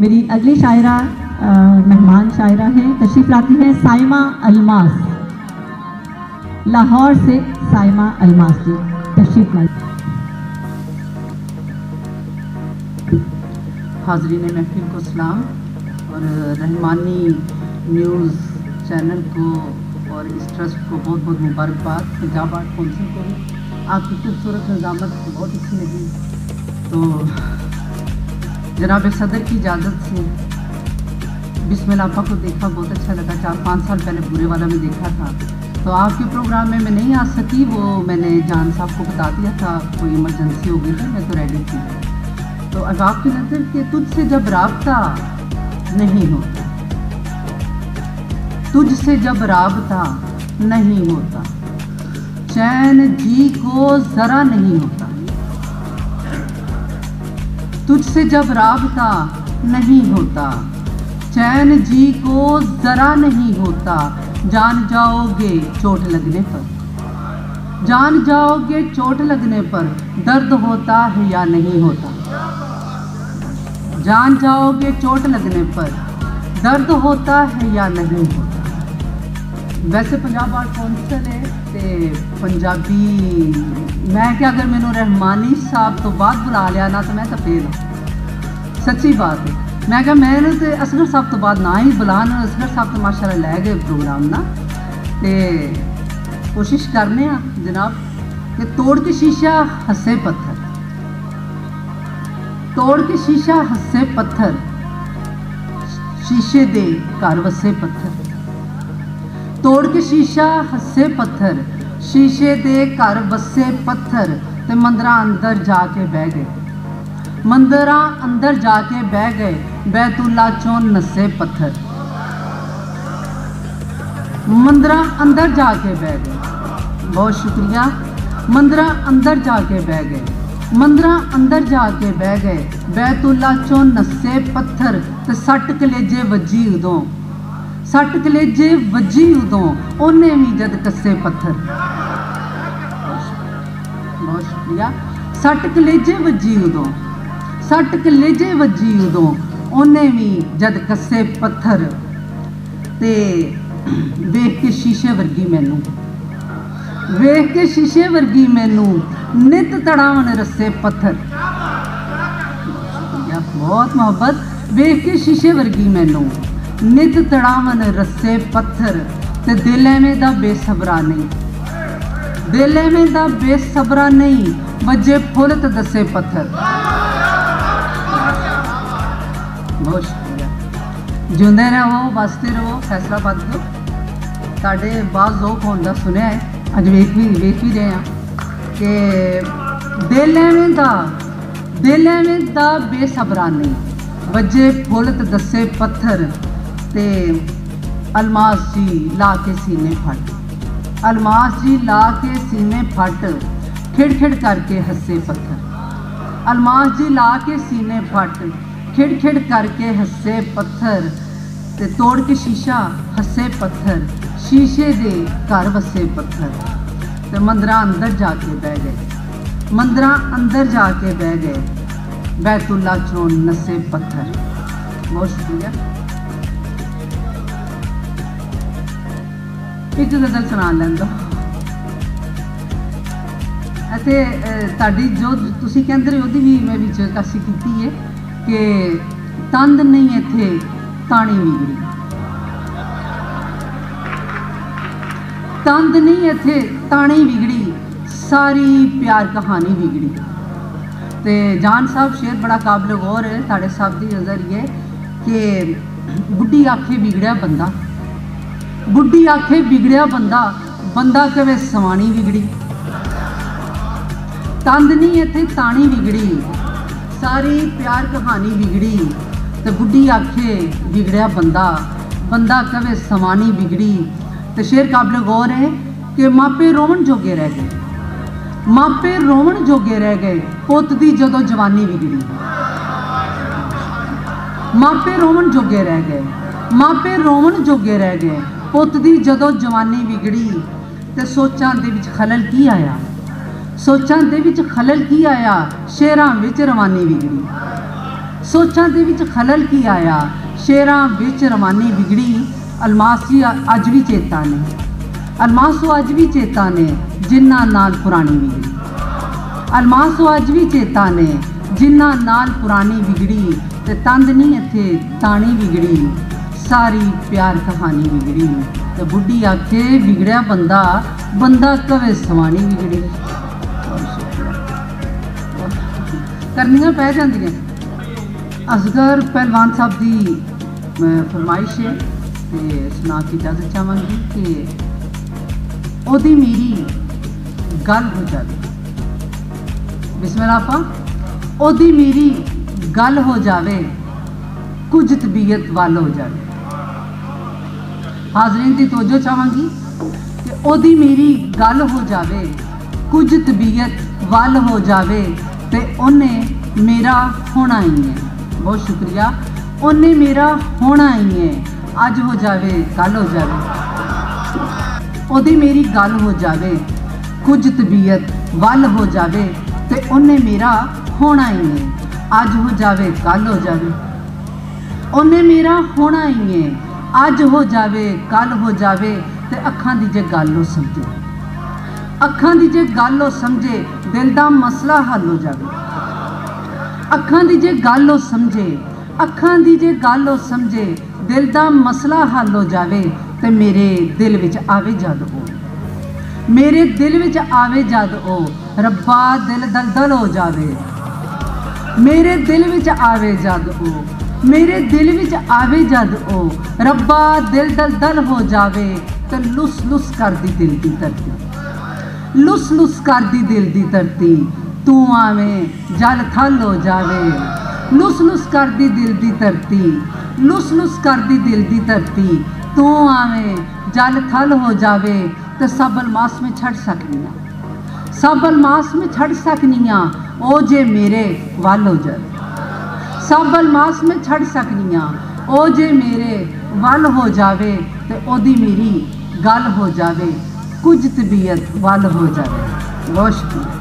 मेरी अगली शायरा मेहमान शायरा है, तशरीफ लाती है साइमा अलमास, लाहौर से साइमा अलमास जी तशरीफ लाई। हाजरीन महफिल को सलाम और रहमानी न्यूज़ चैनल को और इस ट्रस्ट को बहुत बहुत मुबारकबाद। पंजाब आर्ट काउंसिल को भी आपकी खूबसूरत निज़ामत बहुत अच्छी लगी। तो जनाब सदर की इजाज़त से बिस्मिल्लाह आपा को देखा, बहुत अच्छा लगा। 4-5 साल पहले बुरे वाला में देखा था, तो आपके प्रोग्राम में मैं नहीं आ सकी, वो मैंने जान साहब को बता दिया था, कोई इमरजेंसी हो गई थी, मैं तो रेडी थी। तो अब आपकी नज़र के तुझसे जब राब्ता नहीं होता, तुझसे जब राब्ता नहीं होता, चैन जी को ज़रा नहीं होता, तुझसे जब राब्ता नहीं होता, चैन जी को ज़रा नहीं होता, जान जाओगे चोट लगने पर, जान जाओगे चोट लगने पर, दर्द होता है या नहीं होता, जान जाओगे चोट लगने पर, दर्द होता है या नहीं होता। वैसे पंजाब आर्ट काउंसिल है ते पंजाबी, मैं क्या अगर मैनू रहमानी साहब तो बाद बुला लिया ना तो मैं तो फेल हाँ, सच्ची बात है। मैं क्या मैंने तो असगर साहब तो बाद ना ही बुलान, असगर साहब तो माशाल्लाह लै गए प्रोग्राम ना, ते कोशिश करने जनाब कि तोड़ के शीशा हंसे पत्थर, तोड़ के शीशा हंसे पत्थर, शीशे दे घर वसे पत्थर, तोड़ के शीशा हंसे पत्थर, शीशे दे घर वसे पत्थर, ते मंदरा अंदर जाके बह गए, मंदरा अंदर जाके बह गए, बैतुल्ला चों नसे पत्थर, मंदरा अंदर जाके बह गए। बहुत शुक्रिया। मंदरा अंदर जाके बह गए, मंदरा अंदर जाके बह गए, बैतुल्ला चों नसे पत्थर, ते सट कलेजे वजी उदों, सट कलेजे वजी उदों, ओने भी जद कसे पत्थर। बहुत शुक्रिया। सट कलेजे वजी उदों, सट कलेजे वजी उदों, ओने भी जद कसे पत्थर, ते वेख के शीशे वर्गी मैनू, वेख के शीशे वर्गी मैनू, नित तड़ावन रस्से पत्थर। बहुत मोहब्बत। वेख के शीशे वर्गी मैनू, नित तड़ावन रस्से पत्थर, ते दिल एवें दा बेसबरा नहीं, दिल एवें दा बेसबरा नहीं, वजे फुल ते दसे पत्थर। बहुत शुक्रिया। जिंदे रहो, बसते रहो, फैसलाबाद दो। साढ़े बाज़ लोग होने का सुनिया है, अज वेख भी रहे हैं कि दिल एवें दा बेसबरा नहीं, वजे फुल ते दसे पत्थर, ते अलमास जी ला के सीने फट, अलमास जी ला के सीने फट, खिड़ खिड़ करके हंसे पत्थर, अलमास जी ला के सीने फट, खिड़ खिड़ करके हंसे पत्थर, ते तोड़ के शीशा हंसे पत्थर, शीशे दे घर वसे पत्थर, ते मंदरा अंदर जाके बह गए, मंदरा अंदर जाके बह गए, बैतुल्ला चों नसे पत्थर। बहुत शुक्रिया। एक गज़ल सुना लैंदा ਅਤੇ ਤੁਹਾਡੀ ਜੋ ਤੁਸੀਂ ਕਹਿੰਦੇ ਰਹੇ ਉਹਦੀ ਵੀ ਮੈਂ ਵਿੱਚ ਕਾਸ਼ੀ ਕੀਤੀ ਹੈ ਕਿ ਤੰਦ ਨਹੀਂ ਇੱਥੇ ਤਾਣੀ ਵਿਗੜੀ, तंद नहीं इत्थे ताणी बिगड़ी, सारी प्यार कहानी बिगड़ी। तो जान साहब शेर बड़ा काबिल गौर है साढ़े साहब की नज़र ये कि बुढ़ी आखे बिगड़िया बंदा, बुढ़ी आखे बिगड़िया बंदा, बंदा कवे सवानी बिगड़ी। तंद नहीं इत्थे ताणी बिगड़ी, सारी प्यार कहानी बिगड़ी, तो बुढ़ी आखे बिगड़िया बंदा, बंदा कवे सवानी बिगड़ी। तो शेर काबिल गौर है कि मापे रोवन जोगे रह गए, मापे रोवन जोगे रह गए, पुत दी जदों जवानी बिगड़ी। मापे रोवन जोगे रह गए, मापे रोवन जोगे रह गए, पुत दी जदों जवानी बिगड़ी। ते सोचां दे विच खलल की आया, सोचां दे विच खलल की आया, शेरां विच रवानी बिगड़ी। सोचां दे विच खलल की आया, शेरां विच रवानी बिगड़ी, अलमासी अज भी चेता ने, अलमासो अज भी चेता ने जिन्हां नाल पुरानी बिगड़ी, अलमासो अज भी चेता ने जिन्हां नाल पुरानी बिगड़ी, ते तंद नहीं इत्थे तानी बिगड़ी, सारी प्यार कहानी बिगड़ी। ते बुढ़ी आखे बिगड़िया बंदा बंदा कवे सवानी बिगड़ी। करनियां पै जांदियां। असगर पहलवान साहब की फरमाइश है ते सुना के इजाजत चाहांगी कि ओदी मेरी गल हो जाए। बिस्मिल्लाह आपा। ओदी मेरी गल हो जावे, कुछ तबीयत वल हो जाए। हाजरीन की तवज्जो चाहांगी कि ओदी मेरी गल हो जावे, कुछ तबीयत वल हो जावे, ते उन्हें मेरा होना ही है। बहुत शुक्रिया। उन्हें मेरा होना ही है, अज हो जावे कल हो जावे, ओदी मेरी गल हो जावे, कुछ तबीयत वल हो जावे, ते उन्हें मेरा होना ही है, अज हो जावे कल हो जावे, उन्हें मेरा होना ही है, अज हो जावे कल हो जावे, ते अखां दी जे गल हो समझे, अखां दी जे गल हो समझे, दिल दा मसला हल हो जावे, अखां दी जे गल हो समझे, अखां दी जे गल हो समझे, दिल दा मसला हल हो जावे, ते मेरे दिल विच आवे जद ओ, मेरे दिल विच आवे जद ओ, रब्बा दिल दलदल हो जावे, मेरे दिल विच आवे जद ओ, मेरे दिल विच आवे जद ओ, रब्बा दिल दलदल हो जावे, ते लुस लुस कर दी दिल दी धरती, लुस लुस कर दी दिल दी धरती, तू आवें जल थल हो जावे, लुस लुस कर दी दिल दी धरती, लुस लुस कर दी दिल दी धरती, तू आवें जल थल हो जावे, तो सब अलमास में छड़ सकनियां, सब अलमास में छड़ सकनियां, ओ जे मेरे वल हो जावे, सब अलमास में छड़ सकनियां, ओ जे मेरे वल हो जावे, ते ओदी मेरी गल हो जावे, कुछ तबीयत वल हो जावे। बहुत शुक्रिया।